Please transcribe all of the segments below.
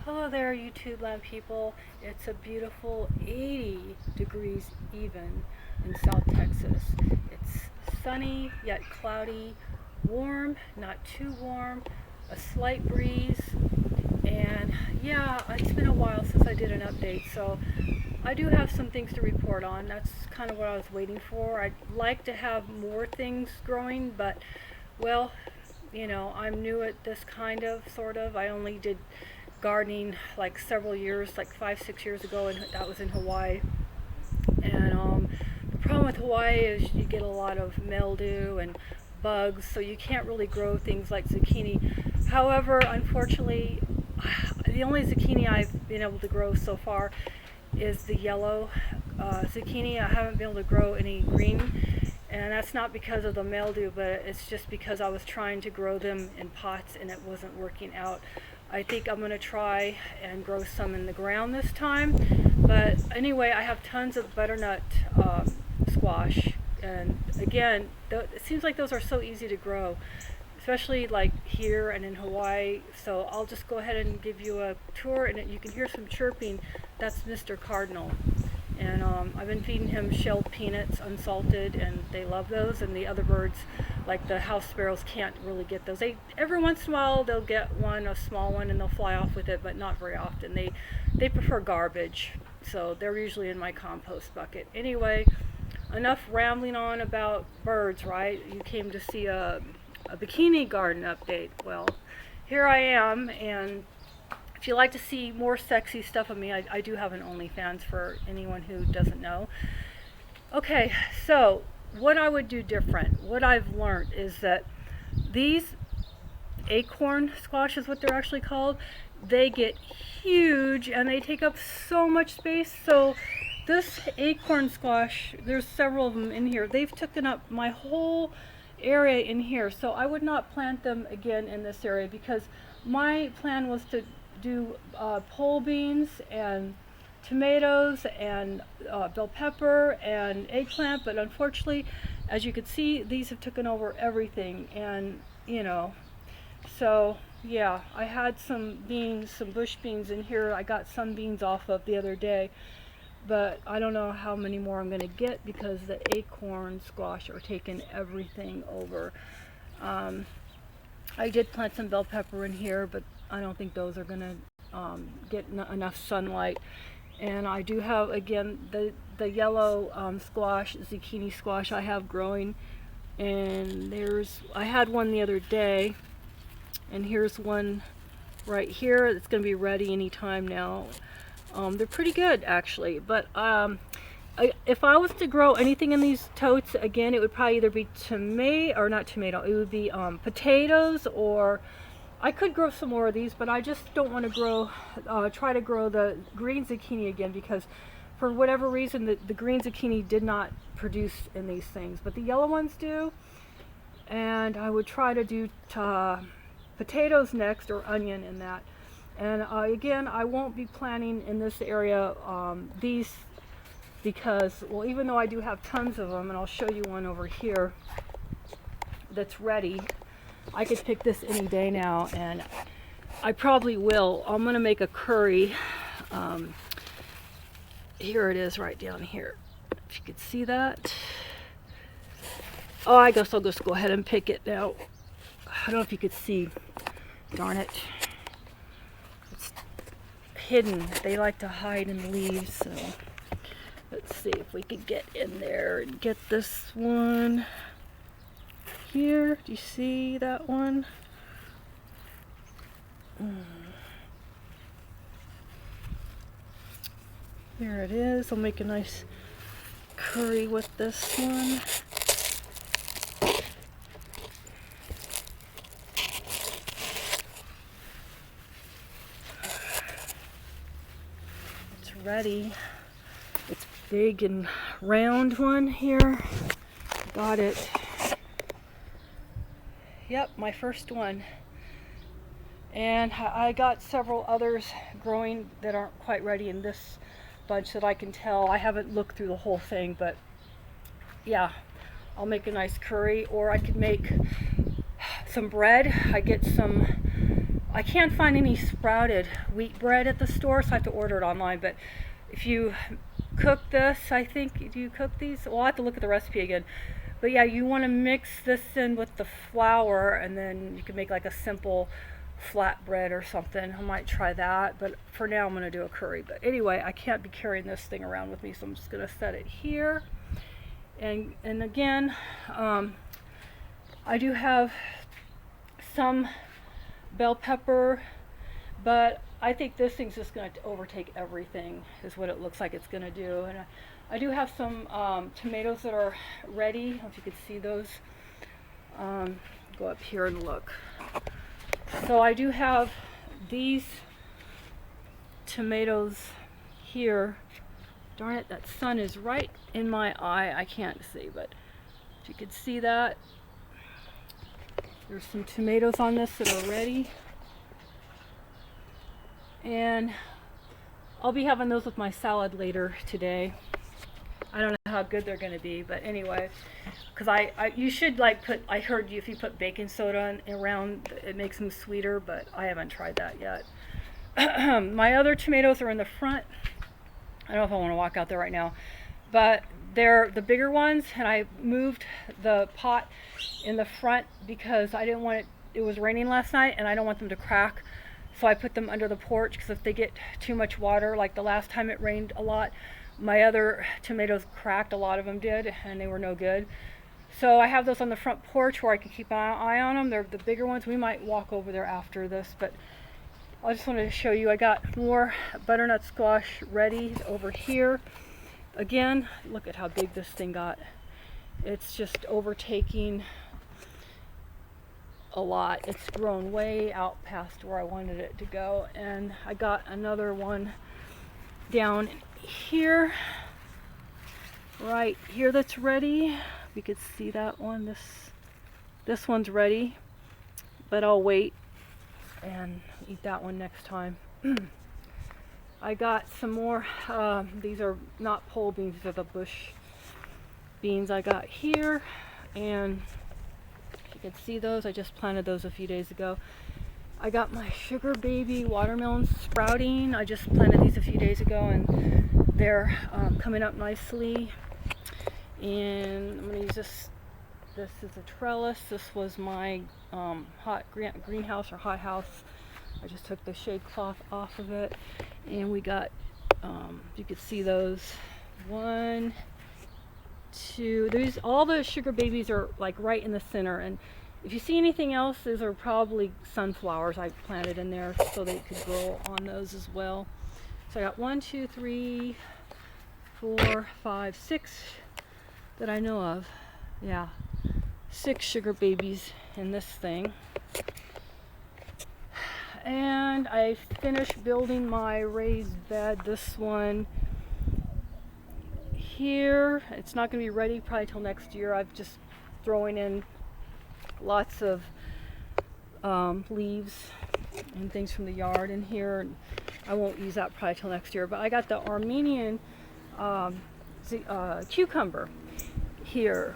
Hello there, YouTube land people. It's a beautiful 80 degrees even in South Texas. It's sunny yet cloudy, warm, not too warm, a slight breeze, and yeah, it's been a while since I did an update, so I do have some things to report on. That's kind of what I was waiting for. I'd like to have more things growing, but well, I'm new at this kind of, sort of. I only did gardening like several years, like 5, 6 years ago, and that was in Hawaii. And the problem with Hawaii is you get a lot of mildew and bugs, so you can't really grow things like zucchini. However, unfortunately, the only zucchini I've been able to grow so far is the yellow zucchini. I haven't been able to grow any green, and that's not because of the mildew, but it's just because I was trying to grow them in pots and it wasn't working out. I think I'm going to try and grow some in the ground this time. But anyway, I have tons of butternut squash. And again, it seems like those are so easy to grow, especially like here and in Hawaii. So I'll just go ahead and give you a tour, and you can hear some chirping. That's Mr. Cardinal. And I've been feeding him shelled peanuts, unsalted, and they love those. And the other birds, like the house sparrows, can't really get those. Every once in a while they'll get one, a small one, and they'll fly off with it, but not very often. They prefer garbage, so they're usually in my compost bucket. Anyway, enough rambling on about birds, right? You came to see a bikini garden update. Well, here I am, and if you like to see more sexy stuff of me, I do have an OnlyFans for anyone who doesn't know. Okay, so what I would do different, what I've learned is that these acorn squash is what they're actually called. They get huge and they take up so much space. So this acorn squash, there's several of them in here. They've taken up my whole area in here. So I would not plant them again in this area because my plan was to do pole beans and tomatoes and bell pepper and eggplant, but unfortunately, as you can see, these have taken over everything. And so yeah, I had some beans, some bush beans in here. I got some beans off of the other day, but I don't know how many more I'm going to get because the acorn squash are taking everything over. I did plant some bell pepper in here, but I don't think those are going to get enough sunlight. And I do have, again, the yellow squash, zucchini squash I have growing. And I had one the other day, and here's one right here. It's going to be ready anytime now. They're pretty good, actually. But if I was to grow anything in these totes, again, it would probably either be it would be potatoes, or I could grow some more of these, but I just don't want to try to grow the green zucchini again, because for whatever reason the green zucchini did not produce in these things, but the yellow ones do. And I would try to do potatoes next, or onion in that. And again, I won't be planting in this area these, because, well, even though I do have tons of them, and I'll show you one over here that's ready. I could pick this any day now, and I probably will. I'm going to make a curry. Here it is right down here. If you could see that. Oh, I guess I'll just go ahead and pick it now. I don't know if you could see. Darn it. It's hidden. They like to hide in the leaves, so let's see if we could get in there and get this one. Here, do you see that one? There it is. I'll make a nice curry with this one. It's ready. It's big and round one here. Got it. Yep, my first one. And I got several others growing that aren't quite ready in this bunch that I can tell. I haven't looked through the whole thing, but yeah, I'll make a nice curry, or I could make some bread. I get some I can't find any sprouted wheat bread at the store, so I have to order it online. But if you cook this, I think, do you cook these? Well, I have to look at the recipe again. But yeah, you want to mix this in with the flour, and then you can make like a simple flatbread or something. I might try that, but for now I'm going to do a curry. But anyway, I can't be carrying this thing around with me, so I'm just going to set it here. And again, I do have some bell pepper, but I think this thing's just going to overtake everything, is what it looks like it's going to do. And I do have some tomatoes that are ready. I don't know if you can see those. Go up here and look. So I do have these tomatoes here. Darn it, that sun is right in my eye. I can't see, but if you could see that. There's some tomatoes on this that are ready. And I'll be having those with my salad later today. I don't know how good they're going to be, but anyway, because you should like put, I heard if you put baking soda around, it makes them sweeter, but I haven't tried that yet. My other tomatoes are in the front. I don't know if I want to walk out there right now, but they're the bigger ones, and I moved the pot in the front because I didn't want it, it was raining last night, and I don't want them to crack. So I put them under the porch, because if they get too much water, like the last time it rained a lot, my other tomatoes cracked, a lot of them did, and they were no good. So I have those on the front porch where I can keep an eye on them. They're the bigger ones. We might walk over there after this, but I just wanted to show you. I got more butternut squash ready over here. Again, look at how big this thing got. It's just overtaking a lot. It's grown way out past where I wanted it to go. And I got another one down here, right here, that's ready. We could see that one. This one's ready, but I'll wait and eat that one next time. I got some more, these are not pole beans, these are the bush beans I got here, and you can see those. I just planted those a few days ago. I got my sugar baby watermelons sprouting. I just planted these a few days ago, and they're coming up nicely. And I'm going to use this. This is a trellis. This was my hot greenhouse or hot house. I just took the shade cloth off of it, and we got, you could see those. 1, 2. These, all the sugar babies are like right in the center, and if you see anything else, those are probably sunflowers I planted in there so they could grow on those as well. So I got 1, 2, 3, 4, 5, 6 that I know of. Yeah, 6 sugar babies in this thing. And I finished building my raised bed. This one here, it's not going to be ready probably till next year. I'm just throwing in lots of leaves and things from the yard in here, and I won't use that probably till next year. But I got the Armenian cucumber here,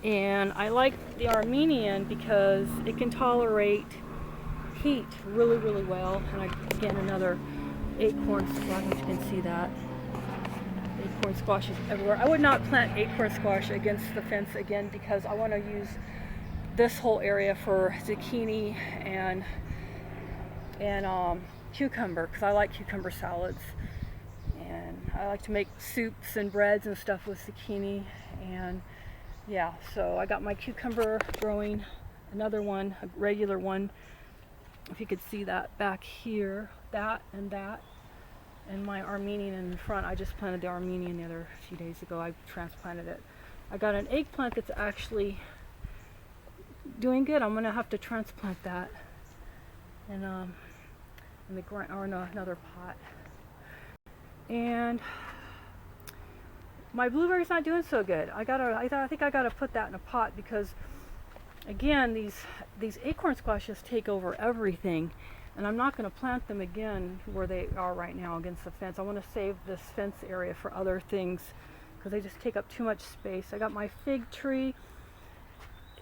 and I like the Armenian because it can tolerate heat really, really well. And again, another acorn squash, if you can see that. Acorn squash is everywhere. I would not plant acorn squash against the fence again, because I want to use this whole area for zucchini and cucumber, because I like cucumber salads, and I like to make soups and breads and stuff with zucchini. And yeah, so I got my cucumber growing, another one, a regular one, if you could see that back here, that, and my Armenian in the front. I just planted the Armenian the other few days ago. I transplanted it. I got an eggplant that's actually doing good. I'm gonna have to transplant that in the ground, or in another pot. And my blueberry's not doing so good. I think I gotta put that in a pot, because again, these acorn squashes take over everything, and I'm not going to plant them again where they are right now against the fence. I want to save this fence area for other things, because they just take up too much space. I got my fig tree.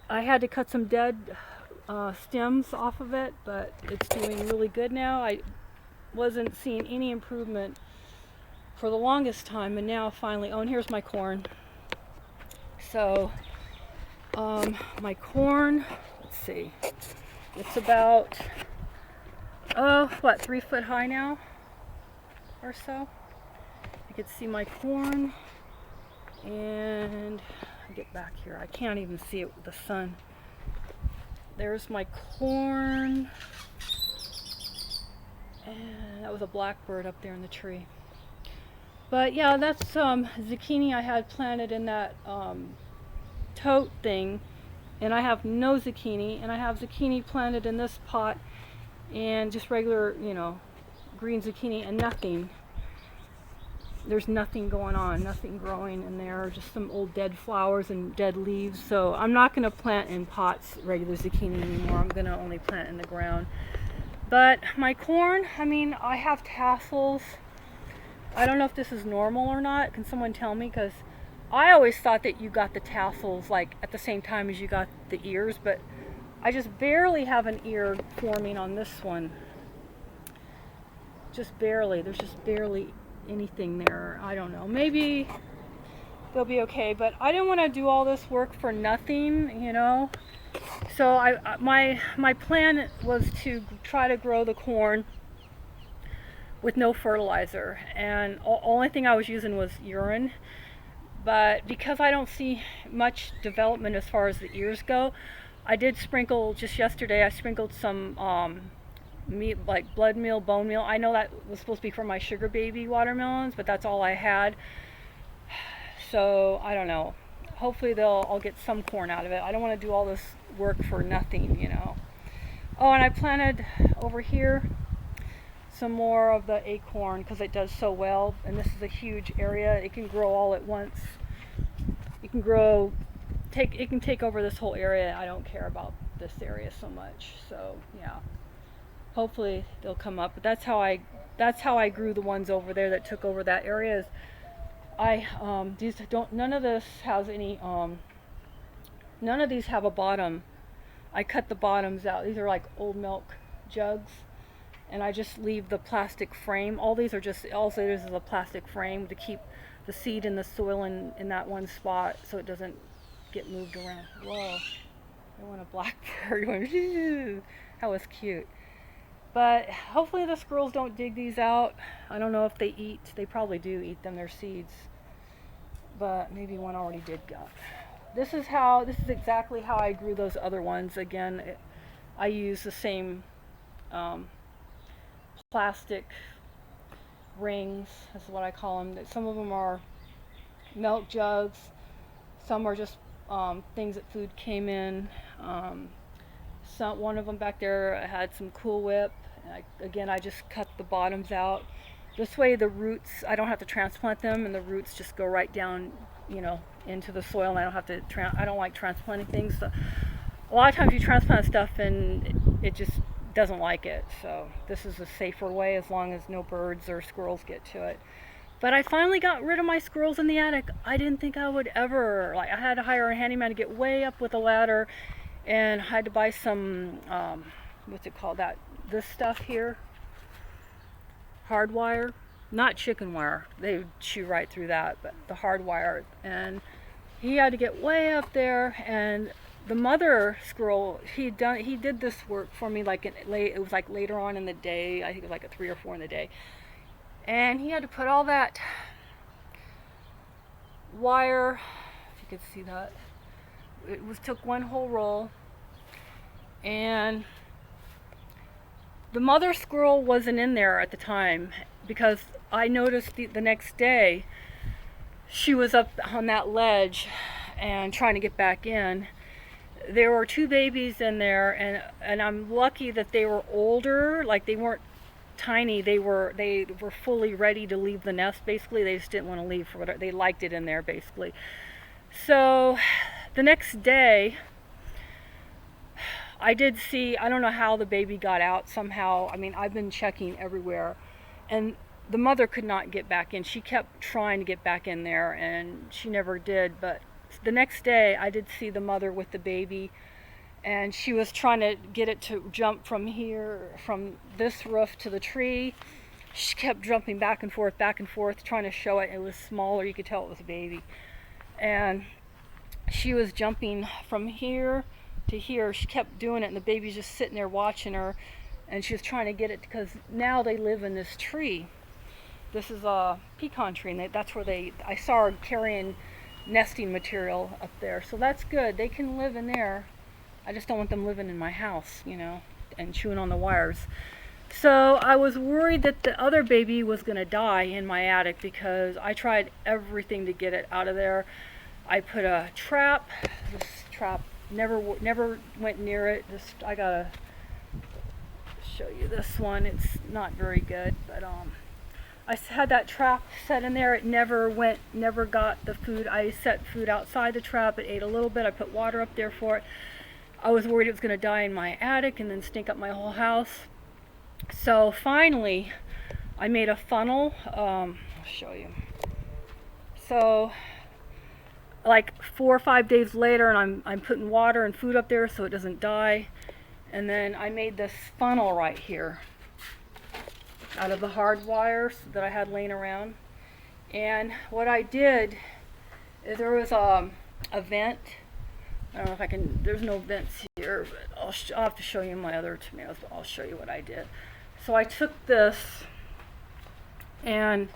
I had to cut some dead stems off of it, but it's doing really good now. I wasn't seeing any improvement for the longest time, and now finally, oh, and here's my corn. So my corn, let's see, it's about 3 foot high now or so. You can see my corn, and get back here, I can't even see it with the sun. There's my corn, and that was a blackbird up there in the tree. But yeah, that's zucchini I had planted in that tote thing, and I have no zucchini, and I have zucchini planted in this pot, and just regular, green zucchini, and nothing. There's nothing going on, nothing growing in there, just some old dead flowers and dead leaves. So I'm not going to plant in pots regular zucchini anymore. I'm going to only plant in the ground. But my corn, I have tassels. I don't know if this is normal or not. Can someone tell me? Because I always thought that you got the tassels like at the same time as you got the ears, but I just barely have an ear forming on this one. Just barely. There's just barely anything there. I don't know. Maybe they'll be okay, but I didn't want to do all this work for nothing, So my plan was to try to grow the corn with no fertilizer, and only thing I was using was urine. But because I don't see much development as far as the ears go, I did sprinkle just yesterday. I sprinkled some meat, like blood meal, bone meal. I know that was supposed to be for my sugar baby watermelons, but that's all I had. So I don't know. Hopefully I'll get some corn out of it. I don't want to do all this work for nothing, Oh, and I planted over here some more of the acorn because it does so well, and this is a huge area. It can grow all at once. It can take over this whole area. I don't care about this area so much. So yeah. Hopefully they'll come up, but that's how I grew the ones over there that took over that area. None of this has any none of these have a bottom. I cut the bottoms out. These are like old milk jugs, and I just leave the plastic frame. All it is a plastic frame to keep the seed in the soil in that one spot so it doesn't get moved around. Whoa, I want a blackbird. That was cute. But hopefully the squirrels don't dig these out. I don't know if they probably do eat them, their seeds. But maybe one already did go. This is exactly how I grew those other ones. Again, I use the same plastic rings, that's what I call them. Some of them are milk jugs, some are just things that food came in. One of them back there had some Cool Whip. I just cut the bottoms out. This way the roots, I don't have to transplant them, and the roots just go right down, into the soil, and I don't have to, I don't like transplanting things. So a lot of times you transplant stuff and it just doesn't like it. So this is a safer way as long as no birds or squirrels get to it. But I finally got rid of my squirrels in the attic. I didn't think I would ever. I had to hire a handyman to get way up with a ladder, and I had to buy some, what's it called, this stuff here, hard wire, not chicken wire, they would chew right through that, but the hard wire. And he had to get way up there, and the mother squirrel, he did this work for me it was like later on in the day. I think it was like at 3 or 4 in the day, and he had to put all that wire, if you could see that, took one whole roll, and the mother squirrel wasn't in there at the time, because I noticed the next day she was up on that ledge and trying to get back in. There were 2 babies in there, and I'm lucky that they were older, like they weren't tiny. They were fully ready to leave the nest. Basically, they just didn't want to leave for whatever. They liked it in there, basically. So the next day, I did see, I don't know how the baby got out somehow. I've been checking everywhere, and the mother could not get back in. She kept trying to get back in there, and she never did. But the next day, I did see the mother with the baby, and she was trying to get it to jump from this roof to the tree. She kept jumping back and forth, trying to show it. It was smaller, you could tell it was a baby. And she was jumping from here to here. She kept doing it, and the baby's just sitting there watching her, and she was trying to get it, because now they live in this tree. This is a pecan tree, and that's where I saw her carrying nesting material up there. So that's good. They can live in there. I just don't want them living in my house, and chewing on the wires. So I was worried that the other baby was going to die in my attic, because I tried everything to get it out of there. I put a trap. This trap never went near it. I gotta show you this one. It's not very good, but I had that trap set in there. It never got the food. I set food outside the trap. It ate a little bit. I put water up there for it. I was worried it was going to die in my attic and then stink up my whole house. So finally, I made a funnel. I'll show you. So, like 4 or 5 days later, and I'm putting water and food up there so it doesn't die. And then I made this funnel right here out of the hard wires that I had laying around. And what I did is there was a vent. I don't know if I can, there's no vents here, but I'll have to show you my other tomatoes, but I'll show you what I did. So I took this and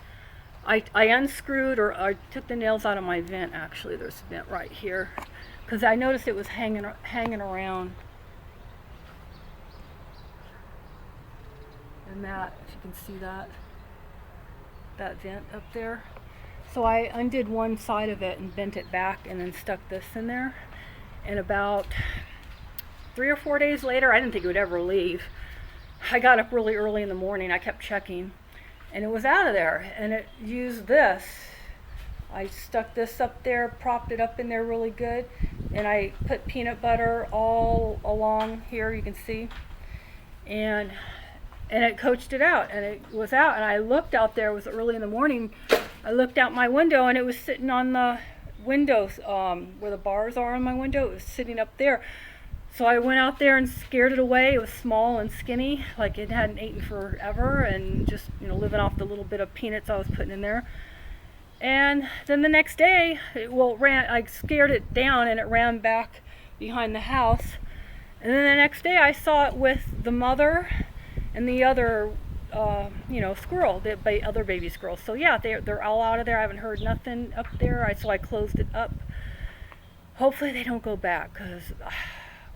I unscrewed, or I took the nails out of my vent. Actually, there's a vent right here, because I noticed it was hanging around. And that, if you can see that vent up there. So I undid one side of it and bent it back, and then stuck this in there. And about 3 or 4 days later, I didn't think it would ever leave. I got up really early in the morning. I kept checking, and it was out of there. And it used this. I stuck this up there, propped it up in there really good, and I put peanut butter all along here, you can see. And it coached it out, and it was out. And I looked out there, it was early in the morning. I looked out my window, and it was sitting on the windows, where the bars are on my window. It was sitting up there. So I went out there and scared it away. It was small and skinny, like it hadn't eaten forever, and just living off the little bit of peanuts I was putting in there. And then the next day, I scared it down, and it ran back behind the house. And then the next day, I saw it with the mother and the other squirrel, the other baby squirrels. So yeah, they're all out of there. I haven't heard nothing up there. So I closed it up. Hopefully they don't go back, because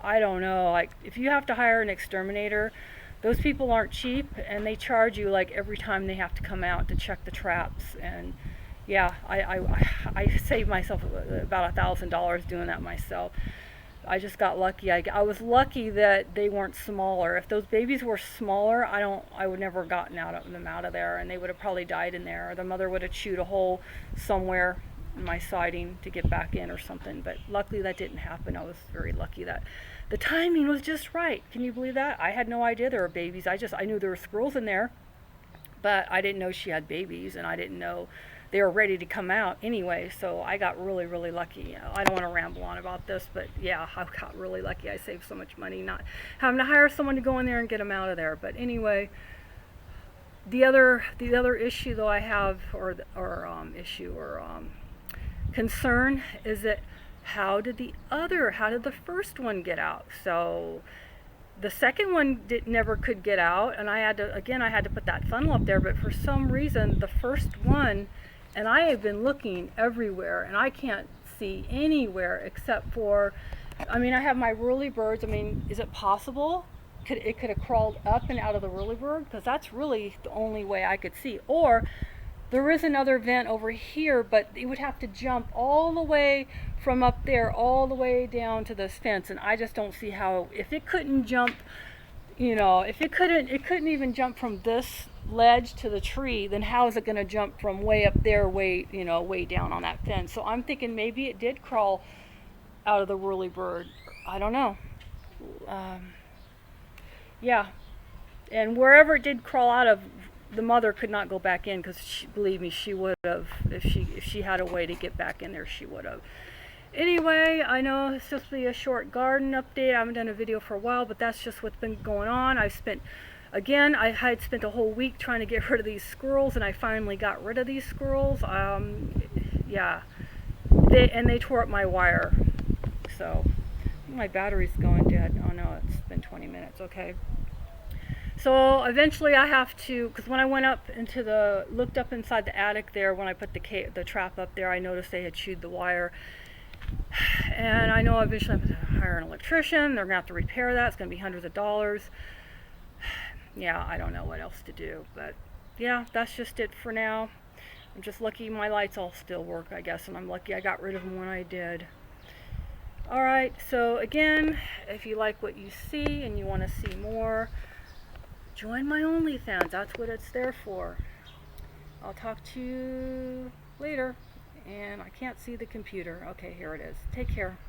I don't know. Like, if you have to hire an exterminator, those people aren't cheap, and they charge you like every time they have to come out to check the traps. And yeah, I saved myself about $1,000 doing that myself. I just got lucky. I was lucky that they weren't smaller. If those babies were smaller, I would never have gotten them out of there, and they would have probably died in there, or the mother would have chewed a hole somewhere in my siding to get back in or something. But luckily that didn't happen. I was very lucky that the timing was just right. Can you believe that? I had no idea there were babies. I knew there were squirrels in there, but I didn't know she had babies, and I didn't know they were ready to come out anyway. So I got really, really lucky. I don't want to ramble on about this, but yeah, I got really lucky. I saved so much money not having to hire someone to go in there and get them out of there. But anyway, the other issue though I have, or concern, is that how did the first one get out? So the second one never could get out, and I had to put that funnel up there. But for some reason, the first one, and I have been looking everywhere, and I can't see anywhere except for, I have my whirlybirds. Is it possible? It could have crawled up and out of the whirlybird? Because that's really the only way I could see. Or there is another vent over here, but it would have to jump all the way from up there all the way down to this fence, and I just don't see how. If it couldn't jump, if it couldn't even jump from this ledge to the tree, then how is it going to jump from way up there, way down on that fence? So I'm thinking maybe it did crawl out of the whirlybird. I don't know. Yeah, and wherever it did crawl out of, the mother could not go back in, because believe me, she would have. If she had a way to get back in there, she would have. Anyway, I know it's supposed to be a short garden update. I haven't done a video for a while, but that's just what's been going on. I had spent a whole week trying to get rid of these squirrels, and I finally got rid of these squirrels. Yeah, they tore up my wire. So my battery's going dead. Oh no, it's been 20 minutes. Okay. So eventually I have to, because when I went up looked up inside the attic there, when I put the trap up there, I noticed they had chewed the wire. And I know eventually I'm going to hire an electrician. They're going to have to repair that. It's going to be hundreds of dollars. Yeah, I don't know what else to do. But yeah, that's just it for now. I'm just lucky my lights all still work, I guess. And I'm lucky I got rid of them when I did. Alright, so again, if you like what you see and you want to see more, join my OnlyFans. That's what it's there for. I'll talk to you later. And I can't see the computer. Okay, here it is. Take care.